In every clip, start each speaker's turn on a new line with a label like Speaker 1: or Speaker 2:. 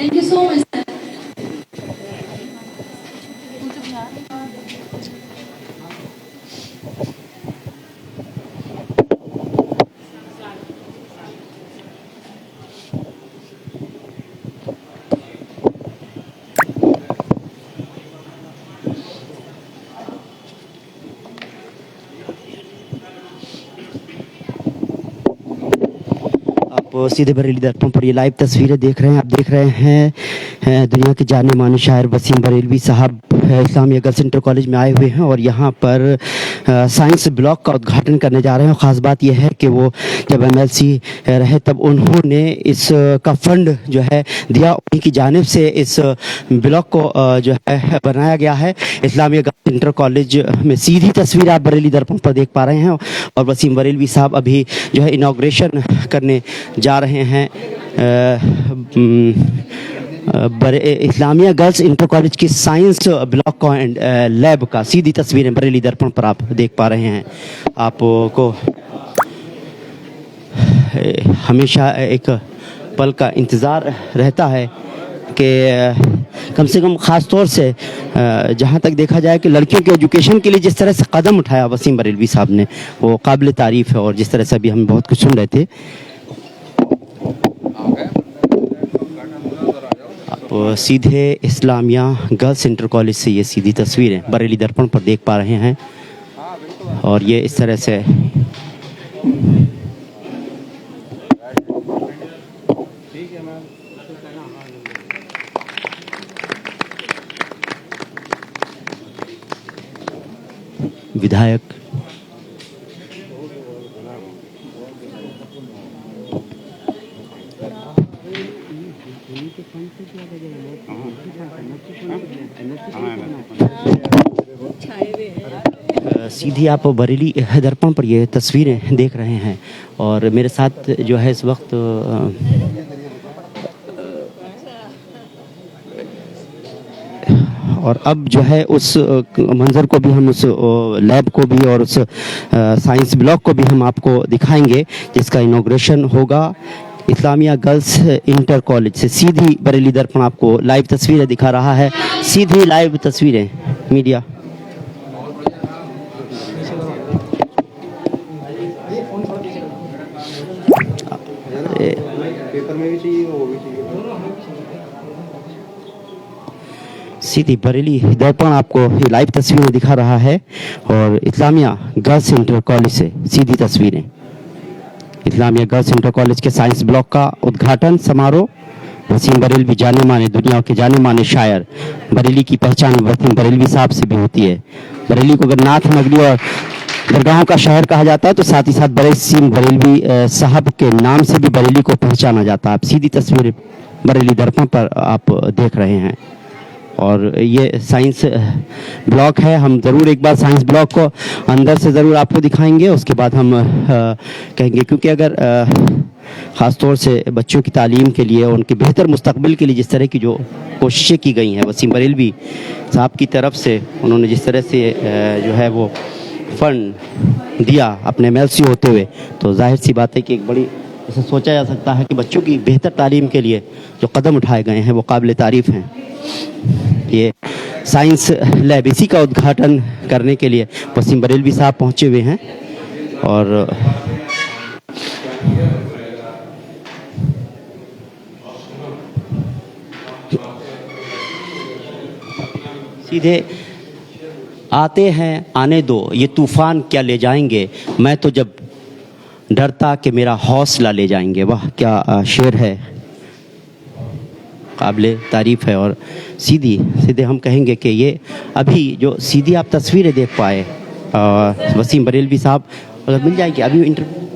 Speaker 1: Thank you so much, sir.
Speaker 2: आप सीधे बरेली दर्पण पर ये लाइव तस्वीरें देख रहे हैं। आप देख रहे हैं दुनिया के जाने माने शायर वसीम बरेलवी साहब इस्लामिया गर्ल्स इंटर कॉलेज में आए हुए हैं और यहाँ पर साइंस ब्लॉक का उद्घाटन करने जा रहे हैं। ख़ास बात यह है कि वो जब एमएलसी रहे तब उन्होंने इस का फंड जो है दिया, उन्हीं की जानिब से इस ब्लॉक को जो है बनाया गया है। इस्लामिया गर्ल्स इंटर कॉलेज में सीधी तस्वीर आप बरेली दर्पण पर देख पा रहे हैं और वसीम बरेलवी साहब अभी जो है इनाग्रेशन करने जा रहे हैं इस्लामिया गर्ल्स इंटर कॉलेज की साइंस ब्लॉक का एंड लैब का। सीधी तस्वीरें बरेली दर्पण पर आप देख पा रहे हैं। आपको हमेशा एक पल का इंतज़ार रहता है कि कम से कम ख़ास तौर से जहाँ तक देखा जाए कि लड़कियों के एजुकेशन के लिए जिस तरह से कदम उठाया वसीम बरेलवी साहब ने, वो काबिल तारीफ़ है। और जिस तरह से अभी हम बहुत कुछ सुन रहे थे, आप सीधे इस्लामिया गर्ल्स इंटर कॉलेज से ये सीधी तस्वीरें बरेली दर्पण पर देख पा रहे हैं और ये इस तरह से विधायक सीधी आप बरेली दर्पण पर ये तस्वीरें देख रहे हैं और मेरे साथ जो है इस वक्त और अब जो है उस मंज़र को भी हम उस लैब को भी और उस साइंस ब्लॉक को भी हम आपको दिखाएंगे जिसका इनॉग्रेशन होगा इस्लामिया गर्ल्स इंटर कॉलेज से। सीधी बरेली दर्पण आपको लाइव तस्वीरें दिखा रहा है, सीधी लाइव तस्वीरें मीडिया। पेपर में भी चाहिए, वो भी चाहिए। सीधी बरेली दर्पण आपको ये लाइव तस्वीरें दिखा रहा है और इस्लामिया गर्ल्स इंटर कॉलेज से सीधी तस्वीरें। इस्लामिया गर्ल्स इंटर कॉलेज के साइंस ब्लॉक का उद्घाटन समारोह वसीम बरेलवी जाने माने दुनिया के जाने माने शायर, बरेली की पहचान वसीम बरेलवी साहब से भी होती है। बरेली को अगर नाथ नगरी और दरगाहों का शहर कहा जाता है तो साथ ही साथ वसीम बरेलवी साहब के नाम से भी बरेली को पहचाना जाता है। आप सीधी तस्वीर बरेली दर्पण पर आप देख रहे हैं और ये साइंस ब्लॉक है। हम ज़रूर एक बार साइंस ब्लॉक को अंदर से ज़रूर आपको दिखाएंगे, उसके बाद हम कहेंगे, क्योंकि अगर ख़ास तौर से बच्चों की तालीम के लिए, उनके बेहतर मुस्तकबिल के लिए जिस तरह की जो कोशिशें की गई हैं वसीम बरेलवी साहब की तरफ से, उन्होंने जिस तरह से जो है वो फ़ंड दिया अपने एमएलसी होते हुए, तो जाहिर सी बात है कि एक बड़ी ऐसा सोचा जा सकता है कि बच्चों की बेहतर तालीम के लिए जो कदम उठाए गए हैं वो काबिल तारीफ़ हैं। ये साइंस लैब, इसी का उद्घाटन करने के लिए वसीम बरेलवी साहब पहुंचे हुए हैं और सीधे आते हैं आने दो ये तूफ़ान क्या ले जाएंगे, मैं तो जब डरता कि मेरा हौसला ले जाएंगे। वाह क्या शेर है, काबिल तारीफ़ है। और सीधे हम कहेंगे कि ये अभी जो सीधी आप तस्वीरें देख पाए वसीम बरेलवी साहब, अगर मिल जाएगी अभी इंटरव्यू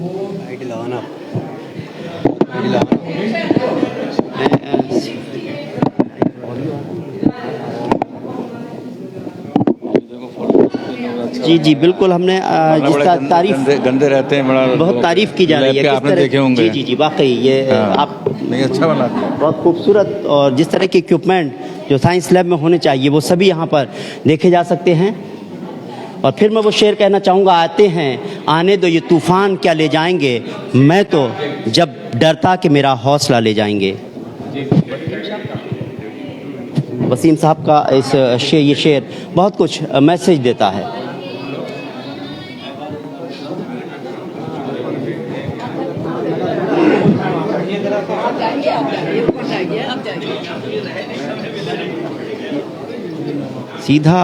Speaker 2: जी जी बिल्कुल। हमने जिस तारीफ
Speaker 3: गंदे रहते हैं, बड़ा
Speaker 2: बहुत तारीफ की जा रही है,
Speaker 3: आपने देखे होंगे।
Speaker 2: जी जी जी वाकई ये आप
Speaker 3: नहीं अच्छा बना,
Speaker 2: बहुत खूबसूरत, और जिस तरह के इक्विपमेंट जो साइंस लैब में होने चाहिए वो सभी यहाँ पर देखे जा सकते हैं। और फिर मैं वो शेर कहना चाहूँगा, आते हैं आने दो ये तूफ़ान क्या ले जाएंगे, मैं तो जब डरता कि मेरा हौसला ले जाएंगे। वसीम साहब का ये शेर बहुत कुछ मैसेज देता है। सीधा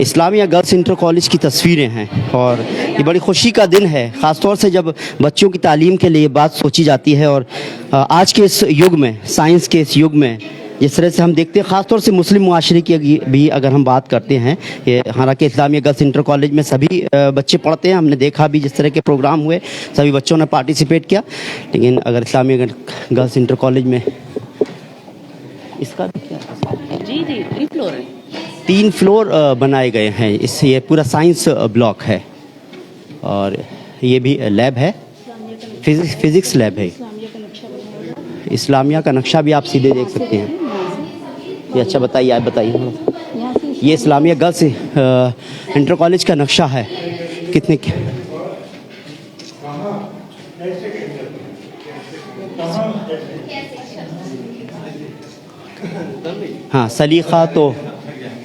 Speaker 2: इस्लामिया गर्ल्स इंटर कॉलेज की तस्वीरें हैं और ये बड़ी खुशी का दिन है, ख़ासतौर से जब बच्चों की तालीम के लिए ये बात सोची जाती है। और आज के इस युग में, साइंस के इस युग में जिस तरह से हम देखते हैं, ख़ासतौर से मुस्लिम मुआशरे की भी अगर हम बात करते हैं, ये हालांकि इस्लामिया गर्ल्स इंटर कॉलेज में सभी बच्चे पढ़ते हैं, हमने देखा भी जिस तरह के प्रोग्राम हुए सभी बच्चों ने पार्टिसिपेट किया। लेकिन अगर इस्लामिया गर्ल्स इंटर कॉलेज में इसका भी क्या है?
Speaker 1: जी 3 फ्लोर है।
Speaker 2: 3 फ्लोर बनाए गए हैं। इस ये पूरा साइंस ब्लॉक है और ये भी लैब है, फिजिक्स लैब है। इस्लामिया का नक्शा भी आप सीधे देख सकते हैं। ये अच्छा बताइए, आप बताइए। ये इस्लामिया गर्ल्स इंटर कॉलेज का नक्शा है। कितने हाँ, सलीखा तो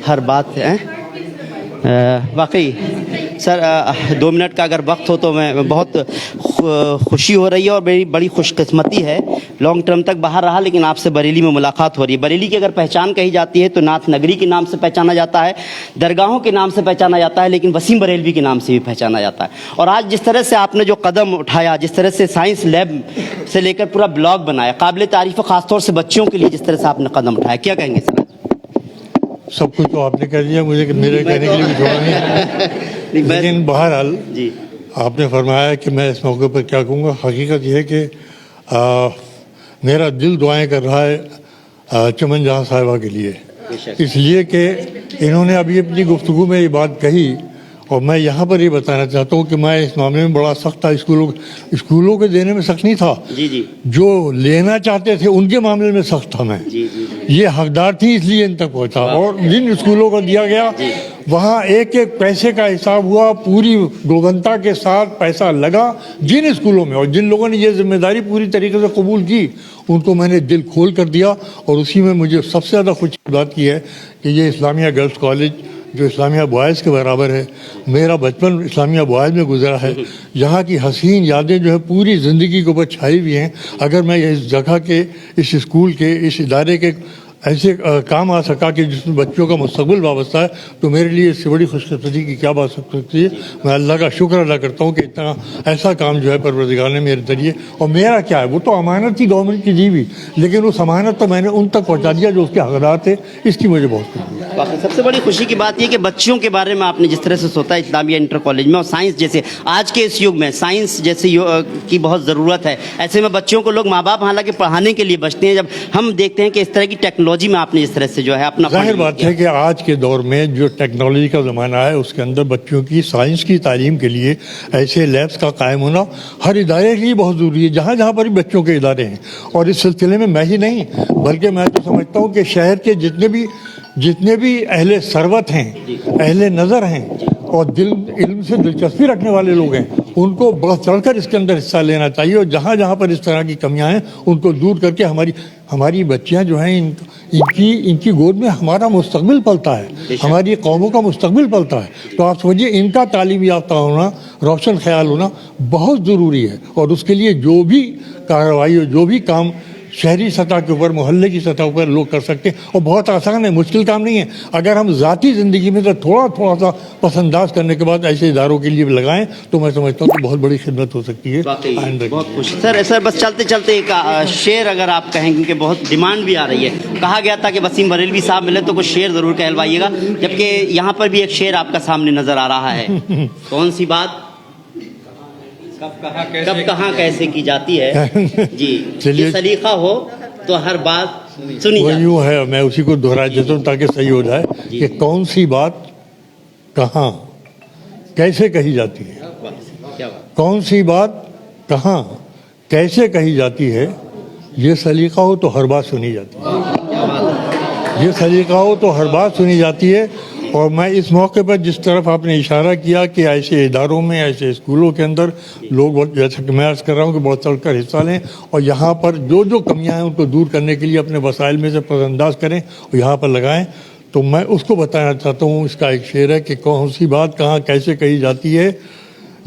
Speaker 2: हर बात है। वाकई सर 2 मिनट का अगर वक्त हो तो मैं बहुत खुशी हो रही है और मेरी बड़ी खुशकिस्मती है। लॉन्ग टर्म तक बाहर रहा लेकिन आपसे बरेली में मुलाकात हो रही है। बरेली की अगर पहचान कही जाती है तो नाथ नगरी के नाम से पहचाना जाता है, दरगाहों के नाम से पहचाना जाता है, लेकिन वसीम बरेलवी के नाम से भी पहचाना जाता है। और आज जिस तरह से आपने जो कदम उठाया, जिस तरह से साइंस लैब से लेकर पूरा ब्लॉक बनाया, काबिल तारीफ है, ख़ासतौर से बच्चों के लिए जिस तरह से आपने कदम उठाया, क्या कहेंगे सर?
Speaker 4: सब कुछ तो आपने कर दिया, मुझे मेरे कहने के लिए भी छोड़ा नहीं। लेकिन बहरहाल
Speaker 2: जी,
Speaker 4: आपने फरमाया कि मैं इस मौके पर क्या कहूँगा। हकीकत यह है कि मेरा दिल दुआएं कर रहा है चमन जहाँ साहिबा के लिए, इसलिए कि इन्होंने अभी अपनी गुफ्तगू में ये बात कही और मैं यहाँ पर ये बताना चाहता हूँ कि मैं इस मामले में बड़ा सख्त था। स्कूलों के देने में सख्त नहीं था,
Speaker 2: जी जी,
Speaker 4: जो लेना चाहते थे उनके मामले में सख्त था मैं।
Speaker 2: जी जी,
Speaker 4: ये हकदार थी इसलिए इन तक पहुंचा। और जिन स्कूलों को दिया गया वहाँ एक एक पैसे का हिसाब हुआ, पूरी गुणवत्ता के साथ पैसा लगा। जिन स्कूलों में और जिन लोगों ने ये जिम्मेदारी पूरी तरीके से कबूल की उनको मैंने दिल खोल कर दिया। और उसी में मुझे सबसे ज़्यादा खुशी की बात की है कि ये इस्लामिया गर्ल्स कॉलेज जो इस्लामिया बॉयज़ के बराबर है, मेरा बचपन इस्लामिया बॉयज़ में गुजरा है। यहाँ की हसीन यादें जो है पूरी ज़िंदगी के ऊपर छाई हुई हैं। अगर मैं इस जगह के, इस स्कूल के, इस इदारे के ऐसे काम आ सका कि जिसमें बच्चों का मुस्तकबिल वाबस्ता है, तो मेरे लिए इससे बड़ी खुशकिस्मती की क्या बात सकती है। मैं अल्लाह का शुक्र अदा करता हूँ कि इतना ऐसा काम जो है परवरदिगार ने मेरे जरिए, और मेरा क्या है, वो तो अमानत थी गवर्नमेंट की दी हुई, लेकिन उस अमानत तो मैंने उन तक पहुँचा दिया जो उसके हकदार थे। इसकी मुझे बहुत खुशी है।
Speaker 2: सबसे बड़ी खुशी की बात यह कि बच्चों के बारे में आपने जिस तरह से सोचा इस्लामिया इंटर कॉलेज में, और साइंस जैसे आज के इस युग में साइंस जैसे की बहुत ज़रूरत है, ऐसे में बच्चों को लोग माँ बाप हालांकि पढ़ाने के लिए बचते हैं, जब हम देखते हैं कि इस तरह की टेक्नोलॉजी में आपने इस तरह से जो है अपना,
Speaker 4: जाहिर बात है कि आज के दौर में जो टेक्नोलॉजी का ज़माना है उसके अंदर बच्चों की साइंस की तालीम के लिए ऐसे लैब्स का कायम होना हर इदारे के लिए बहुत ज़रूरी है, जहाँ जहाँ पर भी बच्चों के इदारे हैं। और इस सिलसिले में मैं ही नहीं बल्कि मैं तो समझता हूँ कि शहर के जितने भी अहले सरवत हैं, अहले नज़र हैं और इल्म से दिलचस्पी रखने वाले लोग हैं, उनको बढ़ चढ़कर इसके अंदर हिस्सा लेना चाहिए। और जहाँ जहाँ पर इस तरह की कमियाँ हैं उनको दूर करके हमारी बच्चियाँ जो हैं इनकी गोद में हमारा मुस्तकबिल पलता है, हमारी कौमों का मुस्तकबिल पलता है। तो आप समझिए इनका तालीम याफ्ता होना, रोशन ख्याल होना बहुत ज़रूरी है। और उसके लिए जो भी कार्रवाई हो, जो भी काम शहरी सतह के ऊपर, मोहल्ले की सतह पर लोग कर सकते हैं, और बहुत आसान है, मुश्किल काम नहीं है। अगर हम ज़ाती ज़िंदगी में तो थोड़ा सा पसंदाज करने के बाद ऐसे इदारों के लिए लगाएं तो मैं समझता हूँ कि बहुत बड़ी खिदमत हो सकती है।
Speaker 2: बहुत खुश सर बस चलते चलते एक शेर अगर आप कहेंगे कि बहुत डिमांड भी आ रही है, कहा गया था कि वसीम बरेलवी साहब मिले तो कुछ शेर ज़रूर कहलवाइएगा, जबकि यहाँ पर भी एक शेर आपका सामने नज़र आ रहा है। कौन सी बात कब कहाँ कैसे की जाती है जी, ये सलीका हो तो हर बात सुनी
Speaker 4: वो यूँ है, मैं उसी को दोहरा देता हूँ ताकि सही हो जाए कि कौन सी बात कहाँ कैसे कही जाती है।
Speaker 2: क्या बात?
Speaker 4: कौन सी बात कहाँ कैसे कही जाती है, ये सलीका हो तो हर बात सुनी जाती है। ये सलीका हो तो हर बात सुनी जाती है। और मैं इस मौके पर जिस तरफ आपने इशारा किया कि ऐसे इदारों में, ऐसे स्कूलों के अंदर लोग बहुत, जैसा कि मैं अर्ज़ कर रहा हूँ कि बहुत चढ़कर हिस्सा लें और यहाँ पर जो जो कमियाँ हैं उनको दूर करने के लिए अपने वसाइल में से नज़रअंदाज करें और यहाँ पर लगाएं, तो मैं उसको बताना चाहता हूँ। इसका एक शेर है कि कौन सी बात कहाँ कैसे कही जाती है,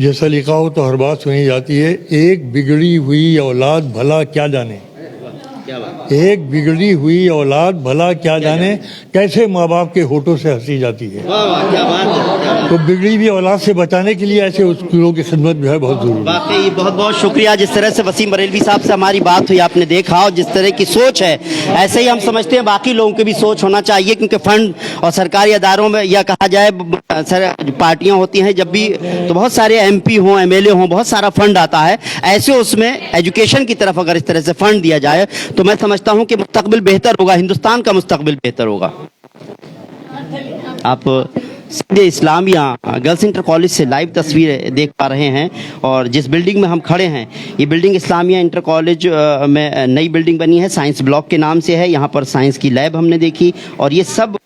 Speaker 4: ये सलीका हो तो हर बात सुनी जाती है। एक बिगड़ी हुई औलाद भला क्या जाने, एक बिगड़ी हुई औलाद भला क्या जाने, कैसे माँ बाप के होठों से हंसी जाती है। तो बिगड़ी हुई औलाद से बचाने के लिए ऐसे स्कूलों की खिदमत जो है बहुत जरूरी है।
Speaker 2: वाकई बहुत बहुत शुक्रिया। जिस तरह से वसीम बरेलवी साहब से हमारी बात हुई, आपने देखा, और जिस तरह की सोच है, ऐसे ही हम समझते हैं बाकी लोगों की भी सोच होना चाहिए, क्योंकि फंड और सरकारी अदारों में या कहा जाए पार्टियां होती हैं जब भी, तो बहुत सारे MP हों, MLA हों, बहुत सारा फंड आता है। ऐसे उसमें एजुकेशन की तरफ अगर इस तरह से फंड दिया जाए तो मैं समझता हूं कि मुस्तकबिल बेहतर होगा, हिंदुस्तान का मुस्तकबिल बेहतर होगा। आप सीधे इस्लामिया गर्ल्स इंटर कॉलेज से लाइव तस्वीरें देख पा रहे हैं, और जिस बिल्डिंग में हम खड़े हैं, ये बिल्डिंग इस्लामिया इंटर कॉलेज में नई बिल्डिंग बनी है, साइंस ब्लॉक के नाम से है। यहाँ पर साइंस की लैब हमने देखी, और ये सब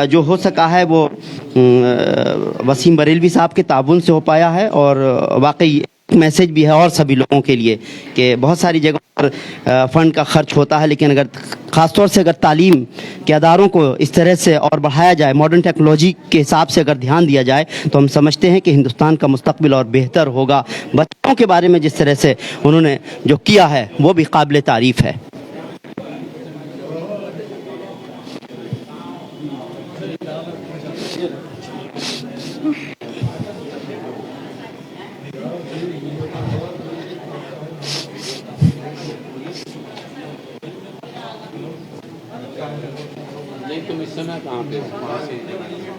Speaker 2: जो हो सका है वो वसीम बरेलवी साहब के ताबुन से हो पाया है। और वाकई मैसेज भी है और सभी लोगों के लिए कि बहुत सारी जगहों पर फंड का खर्च होता है, लेकिन अगर ख़ासतौर से अगर तालीम के अदारों को इस तरह से और बढ़ाया जाए, मॉडर्न टेक्नोलॉजी के हिसाब से अगर ध्यान दिया जाए, तो हम समझते हैं कि हिंदुस्तान का मुस्तकबिल और बेहतर होगा। बच्चों के बारे में जिस तरह से उन्होंने जो किया है वो भी काबिल तारीफ़ है।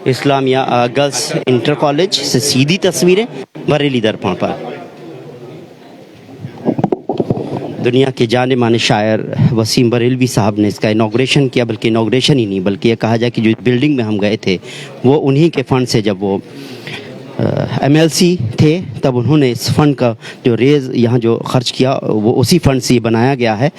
Speaker 2: इस्लामिया गर्ल्स इंटर कॉलेज से सीधी तस्वीरें बरेली दर्पण पर। दुनिया के जाने माने शायर वसीम बरेलवी साहब ने इसका इनॉग्रेशन किया, बल्कि इनॉग्रेशन ही नहीं, बल्कि ये कहा जाए कि जो बिल्डिंग में हम गए थे वो उन्हीं के फंड से, जब वो MLC थे तब उन्होंने इस फंड का जो रेज यहाँ जो खर्च किया वो उसी फंड से बनाया गया है।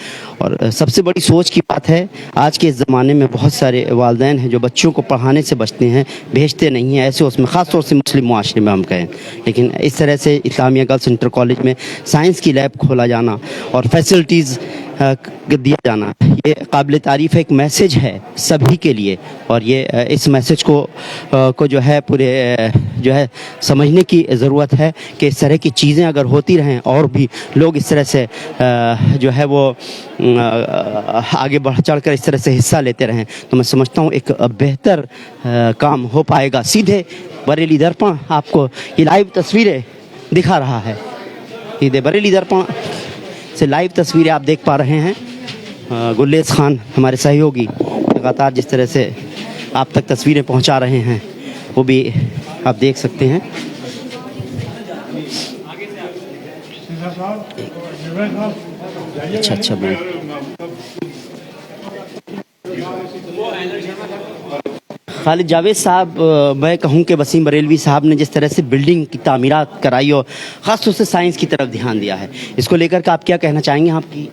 Speaker 2: और सबसे बड़ी सोच की बात है, आज के इस ज़माने में बहुत सारे वालिदैन हैं जो बच्चों को पढ़ाने से बचते हैं, भेजते नहीं हैं ऐसे, उसमें ख़ास तौर से मुस्लिम मुआशरे में हम कहें। लेकिन इस तरह से इस्लामिया गर्ल्स इंटर कॉलेज में साइंस की लैब खोला जाना और फैसिलिटीज़ दिया जाना, ये काबिल तारीफ़ एक मैसेज है सभी के लिए। और ये इस मैसेज को जो है पूरे जो है समझने की ज़रूरत है कि इस तरह की चीज़ें अगर होती रहें और भी लोग इस तरह से जो है वो आगे बढ़ चढ़ कर इस तरह से हिस्सा लेते रहें, तो मैं समझता हूँ एक बेहतर काम हो पाएगा। सीधे बरेली दर्पण आपको ये लाइव तस्वीरें दिखा रहा है। सीधे बरेली दर्पण से लाइव तस्वीरें आप देख पा रहे हैं। गुल्लेस खान हमारे सहयोगी लगातार जिस तरह से आप तक तस्वीरें पहुंचा रहे हैं वो भी आप देख सकते हैं। अच्छा बोल। खालिद जावेद साहब, मैं कहूँ कि वसीम बरेलवी साहब ने जिस तरह से बिल्डिंग की तामीरात कराई और ख़ास तौर से साइंस की तरफ ध्यान दिया है, इसको लेकर के आप क्या कहना चाहेंगे? आपकी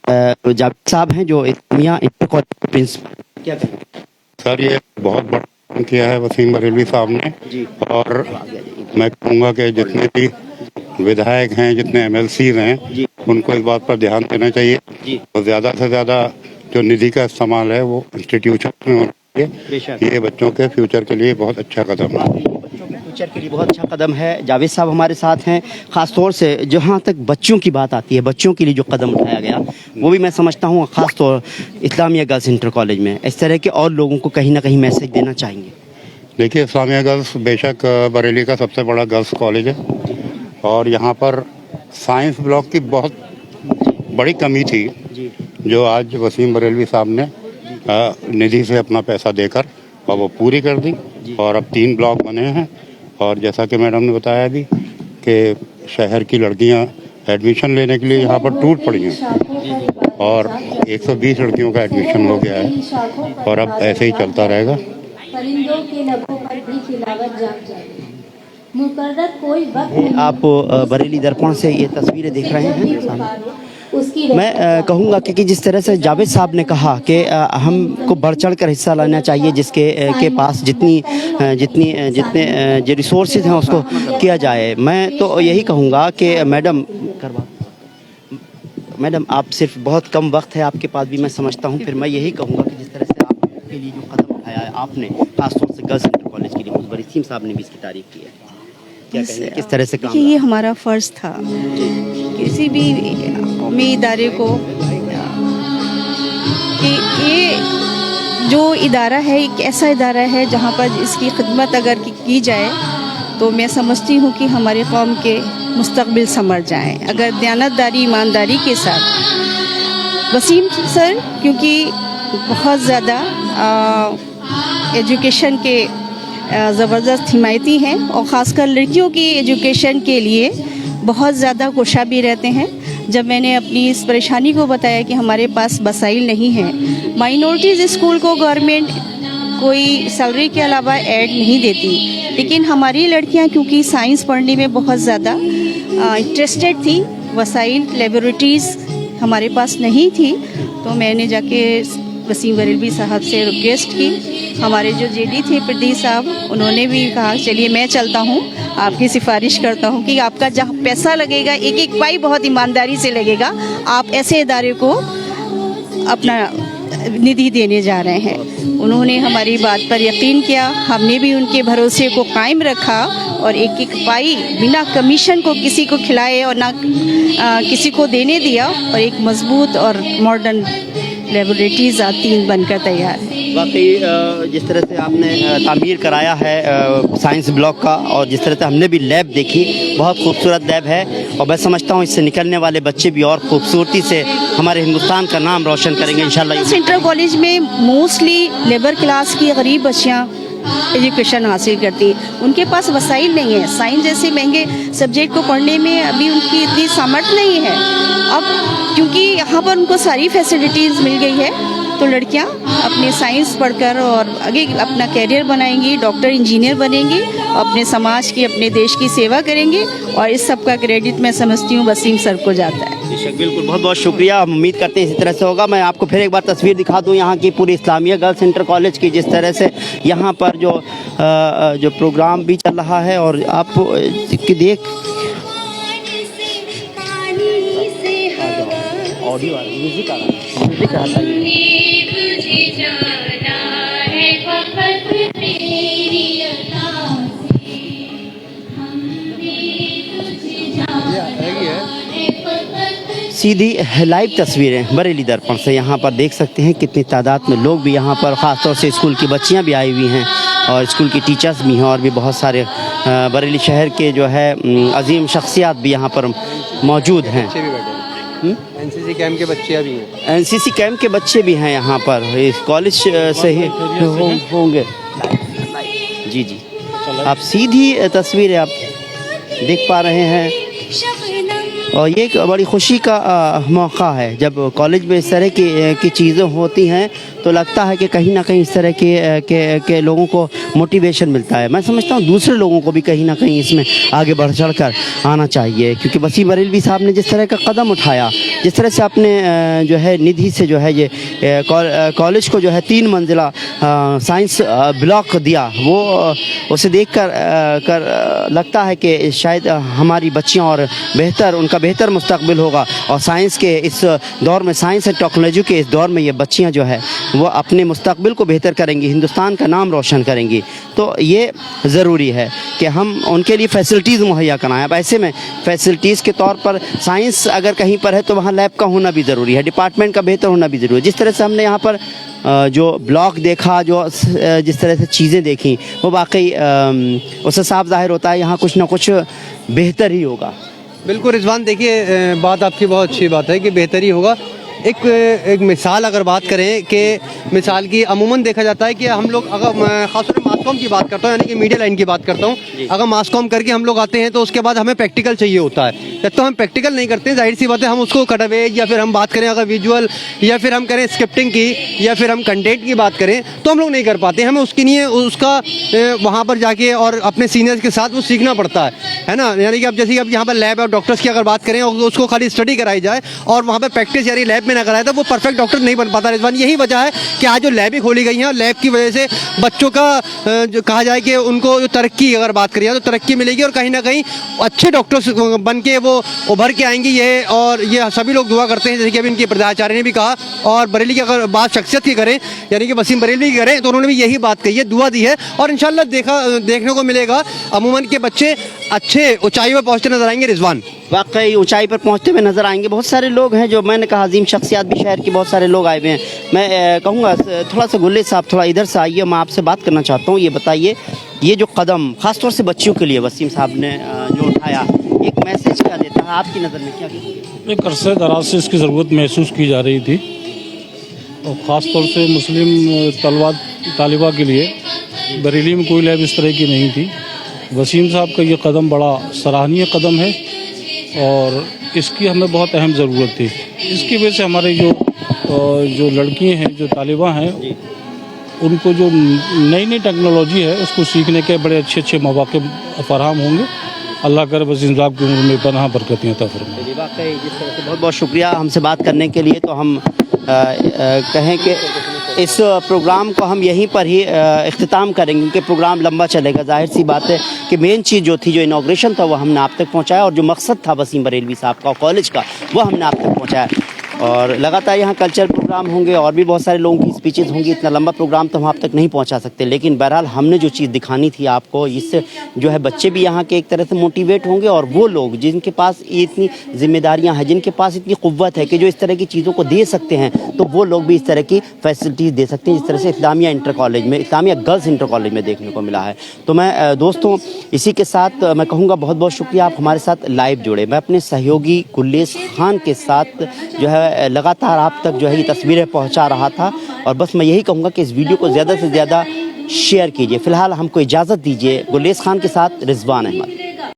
Speaker 2: जावेद साहब हैं जो इस्लामिया इंटर कॉलेज के प्रिंसिपल, क्या कहेंगे?
Speaker 1: सर, ये बहुत बड़ा काम किया है वसीम बरेलवी साहब ने, और मैं कहूँगा कि जितने भी विधायक हैं, जितने MLC हैं, उनको इस बात पर ध्यान देना चाहिए और ज़्यादा से ज़्यादा जो निधि का इस्तेमाल है वो इंस्टीट्यूशन में होना चाहिए। ये बच्चों के फ्यूचर के लिए बहुत अच्छा कदम है।
Speaker 2: फ्यूचर के लिए बहुत अच्छा कदम है। जावेद साहब हमारे साथ हैं। ख़ास तौर से जहाँ तक बच्चों की बात आती है, बच्चों के लिए जो कदम उठाया गया वो भी मैं समझता हूँ ख़ास तौर इस्लामिया गर्ल्स इंटर कॉलेज में इस तरह के और लोगों को कहीं ना कहीं मैसेज देना चाहेंगे।
Speaker 1: देखिए, इस्लामिया गर्ल्स बेशक बरेली का सबसे बड़ा गर्ल्स कॉलेज है, और यहाँ पर साइंस ब्लॉक की बहुत बड़ी कमी थी जो आज वसीम बरेलवी साहब ने निधि से अपना पैसा देकर और वो पूरी कर दी, और अब 3 ब्लॉक बने हैं। और जैसा कि मैडम ने बताया भी कि शहर की लड़कियां एडमिशन लेने के लिए यहाँ पर टूट पड़ी हैं, और 120 लड़कियों का एडमिशन हो गया है, और अब ऐसे ही चलता रहेगा।
Speaker 5: मुकर्रर कोई वक्त नहीं
Speaker 2: आप बरेली दर्पण से ये तस्वीरें देख रहे हैं सामने।
Speaker 5: उसकी
Speaker 2: मैं कहूँगा कि जिस तरह से जावेद साहब ने कहा कि हमको बढ़ चढ़ कर हिस्सा लेना चाहिए, जिसके के पास जितने जो रिसोर्सेज हैं उसको किया जाए। मैं तो यही कहूँगा कि मैडम आप सिर्फ बहुत कम वक्त है आपके पास भी, मैं समझता हूँ। फिर मैं यही कहूँगा कि जिस तरह से आपके लिए जो कदम उठाया है आपने, खासतौर से गर्ल्स इंटर कॉलेज के लिए, मुजबर इसीम साहब ने भी इसकी तारीफ की है, क्या कहेंगे, किस तरह से काम
Speaker 6: कि ये हमारा फ़र्ज़ था किसी भी कौमी इदारे को कि ये जो इदारा है एक ऐसा इदारा है जहाँ पर इसकी खिदमत अगर की जाए तो मैं समझती हूँ कि हमारे कौम के मुस्तकबिल संवर जाएँ अगर दयानतदारी ईमानदारी के साथ। वसीम सर क्योंकि बहुत ज़्यादा एजुकेशन के ज़बरदस्त हिमायती हैं और ख़ासकर लड़कियों की एजुकेशन के लिए बहुत ज़्यादा कोशा भी रहते हैं। जब मैंने अपनी इस परेशानी को बताया कि हमारे पास वसाइल नहीं हैं, माइनॉरिटीज़ स्कूल को गवर्नमेंट कोई सैलरी के अलावा ऐड नहीं देती, लेकिन हमारी लड़कियां क्योंकि साइंस पढ़ने में बहुत ज़्यादा इंटरेस्टेड थी, वसाइल लेबोरेटरीज़ हमारे पास नहीं थी, तो मैंने जाके वसीम बरेलवी साहब से रिक्वेस्ट की। हमारे जो जेडी थे प्रदीप साहब, उन्होंने भी कहा चलिए मैं चलता हूँ, आपकी सिफारिश करता हूँ कि आपका जहाँ पैसा लगेगा एक एक पाई बहुत ईमानदारी से लगेगा, आप ऐसे इदारे को अपना निधि देने जा रहे हैं। उन्होंने हमारी बात पर यकीन किया, हमने भी उनके भरोसे को कायम रखा और एक एक पाई बिना कमीशन को किसी को खिलाए और ना किसी को देने दिया और एक मजबूत और मॉडर्न लेबोरेटरीज 3 बनकर तैयार है।
Speaker 2: वाकई जिस तरह से आपने तामीर कराया है साइंस ब्लॉक का और जिस तरह से हमने भी लैब देखी, बहुत खूबसूरत लैब है और मैं समझता हूँ इससे निकलने वाले बच्चे भी और खूबसूरती से हमारे हिंदुस्तान का नाम रोशन करेंगे इंशाल्लाह।
Speaker 6: इंटर कॉलेज में मोस्टली लेबर क्लास की गरीब बच्चियाँ एजुकेशन हासिल करती, उनके पास वसाइल नहीं है, साइंस जैसे महंगे सब्जेक्ट को पढ़ने में अभी उनकी इतनी सामर्थ्य नहीं है। अब क्योंकि यहाँ पर उनको सारी फैसिलिटीज़ मिल गई है तो लड़कियाँ अपने साइंस पढ़कर और आगे अपना कैरियर बनाएंगी, डॉक्टर इंजीनियर बनेंगी, अपने समाज की अपने देश की सेवा करेंगी और इस सब का क्रेडिट मैं समझती हूँ वसीम सर को जाता है।
Speaker 2: बिल्कुल, बहुत बहुत शुक्रिया। हम उम्मीद करते हैं इसी तरह से होगा। मैं आपको फिर एक बार तस्वीर दिखा दूं यहाँ की पूरी इस्लामिया गर्ल्स इंटर कॉलेज की, जिस तरह से यहाँ पर जो प्रोग्राम भी चल रहा है और आप की देख ऑडियो म्यूजिक आ रहा है। सीधी लाइव तस्वीरें बरेली दर्पण से यहाँ पर देख सकते हैं कितनी तादाद में लोग भी यहाँ पर, ख़ासतौर से स्कूल की बच्चियाँ भी आई हुई हैं और स्कूल की टीचर्स भी हैं और भी बहुत सारे बरेली शहर के जो है अजीम शख्सियात भी यहाँ पर मौजूद हैं।
Speaker 3: एनसीसी कैंप के बच्चे भी हैं,
Speaker 2: एनसीसी कैंप के बच्चे भी हैं यहाँ पर, इस कॉलेज से ही होंगे। जी जी, आप सीधी तस्वीरें आप देख पा रहे हैं और ये एक बड़ी खुशी का मौका है जब कॉलेज में इस तरह की चीज़ें होती हैं, तो लगता है कि कहीं ना कहीं इस तरह के लोगों को मोटिवेशन मिलता है। मैं समझता हूँ दूसरे लोगों को भी कहीं ना कहीं इसमें आगे बढ़ चढ़ कर आना चाहिए, क्योंकि वसीम बरेलवी साहब ने जिस तरह का कदम उठाया, जिस तरह से आपने जो है निधि से जो है ये कॉलेज को जो है 3 मंजिला साइंस ब्लॉक दिया, वो उसे देख कर लगता है कि शायद हमारी बच्चियाँ और उनका बेहतर मुस्तकबिल होगा और साइंस के इस दौर में, साइंस एंड टेक्नोलॉजी के इस दौर में ये बच्चियाँ जो है वो अपने मुस्तकबिल को बेहतर करेंगी, हिंदुस्तान का नाम रोशन करेंगी। तो ये ज़रूरी है कि हम उनके लिए फैसिलिटीज़ मुहैया कराएं। अब ऐसे में फैसिलिटीज़ के तौर पर साइंस अगर कहीं पर है तो वहाँ लैब का होना भी ज़रूरी है, डिपार्टमेंट का बेहतर होना भी ज़रूरी है। जिस तरह से हमने यहाँ पर जो ब्लॉक देखा, जो जिस तरह से चीज़ें देखी, वो वाकई उससे साफ ज़ाहिर होता है यहाँ कुछ ना कुछ बेहतर ही होगा।
Speaker 7: बिल्कुल रिजवान, देखिए बात आपकी बहुत अच्छी बात है कि बेहतरी होगा,
Speaker 3: एक मिसाल अगर बात करें कि मिसाल की अमूमन देखा जाता है कि हम लोग अगर खासतौर पर मास कॉम की बात करता हूँ, यानी कि मीडिया लाइन की बात करता हूँ, अगर मास कॉम करके हम लोग आते हैं तो उसके बाद हमें प्रैक्टिकल चाहिए होता है। जब तो हम प्रैक्टिकल नहीं करते हैं, जाहिर सी बात है हम उसको कट अवे, या फिर हम बात करें अगर विजुअल, या फिर हम करें स्क्रिप्टिंग की, या फिर हम कंटेंट की बात करें, तो हम लोग नहीं कर पाते। हमें उसके लिए उसका वहाँ पर जाके और अपने सीनियर्स के साथ वो सीखना पड़ता है ना। यानी कि अब जैसे कि अब यहाँ पर लैब और डॉक्टर्स की अगर बात करें और उसको खाली स्टडी कराई जाए और वहाँ पर प्रैक्टिस यानी लैब में ना कराए तो वो परफेक्ट डॉक्टर नहीं बन पाता रिजवान। यही वजह है कि आज जो लैबें खोली गई हैं और लैब की वजह से बच्चों का जो कहा जाए कि उनको जो तरक्की अगर बात करिए तो तरक्की मिलेगी और कहीं ना कहीं अच्छे डॉक्टर्स बन के वो उभर के आएंगे। ये और ये सभी लोग दुआ करते हैं, जैसे कि अभी इनके प्रधानाचार्य ने भी कहा। और बरेली की अगर बात शख्सियत की करें यानी कि वसीम बरेली की करें तो उन्होंने भी यही बात कही है, दुआ दी है और इंशाल्लाह देखने को मिलेगा अमूमन के बच्चे अच्छे ऊंचाई पर पहुंचते नजर आएंगे रिजवान।
Speaker 2: वाकई ऊंचाई पर पहुंचते हुए नजर आएंगे। बहुत सारे लोग हैं जो मैंने कहा अजीम शख्सियात भी शहर के बहुत सारे लोग आए हुए हैं। मैं कहूँगा थोड़ा सा गुल्ले साहब थोड़ा इधर से आइए, मैं आपसे बात करना चाहता हूँ। ये बताइए ये जो कदम खासतौर से बच्चियों के लिए वसीम साहब ने जो उठाया, एक मैसेज क्या देता है आपकी नज़र में? क्या
Speaker 7: एक अरसे दराज से इसकी ज़रूरत महसूस की जा रही थी और ख़ास तौर से मुस्लिम तालिबा के लिए बरेली में कोई लैब इस तरह की नहीं थी। वसीम साहब का ये कदम बड़ा सराहनीय कदम है और इसकी हमें बहुत अहम ज़रूरत थी। इसकी वजह से हमारे जो लड़कियां हैं, जो तालिबा हैं, उनको जो नई नई टेक्नोलॉजी है उसको सीखने के बड़े अच्छे अच्छे मौके फराहम होंगे। अल्लाह करे वसीम साहब की उम्र में पनाह बरकतें अता फरमाए।
Speaker 2: वाकई जिस तरह से बहुत बहुत शुक्रिया हमसे बात करने के लिए। तो हम कहें कि इस प्रोग्राम को हम यहीं पर ही इख्तिताम करेंगे क्योंकि प्रोग्राम लंबा चलेगा। जाहिर सी बात है कि मेन चीज़ जो थी, जो इनाग्रेशन था, वो हमने आप तक पहुंचाया और जो मकसद था वसीम बरेलवी साहब का कॉलेज का, वो हमने आप तक पहुंचाया। और लगातार यहाँ कल्चरल प्रोग्राम होंगे और भी बहुत सारे लोगों की स्पीचेस होंगी। इतना लंबा प्रोग्राम तो हम आप तक नहीं पहुँचा सकते, लेकिन बहरहाल हमने जो चीज़ दिखानी थी आपको, इससे जो है बच्चे भी यहाँ के एक तरह से मोटिवेट होंगे और वो लोग जिनके पास इतनी जिम्मेदारियाँ हैं, जिनके पास इतनी क़ुव्वत है कि जो इस तरह की चीज़ों को दे सकते हैं, तो वो लोग भी इस तरह की फैसिलिटीज़ दे सकते हैं जिस तरह से इस्लामिया इंटर कॉलेज में, इस्लामिया गर्ल्स इंटर कॉलेज में देखने को मिला है। तो मैं दोस्तों इसी के साथ मैं कहूँगा बहुत बहुत शुक्रिया आप हमारे साथ लाइव जुड़े। मैं अपने सहयोगी गुल्लेस खान के साथ जो है लगातार आप तक जो है ये तस्वीरें पहुंचा रहा था और बस मैं यही कहूँगा कि इस वीडियो को ज़्यादा से ज़्यादा शेयर कीजिए। फ़िलहाल हमको इजाज़त दीजिए। गुल्लेस खान के साथ रिजवान अहमद।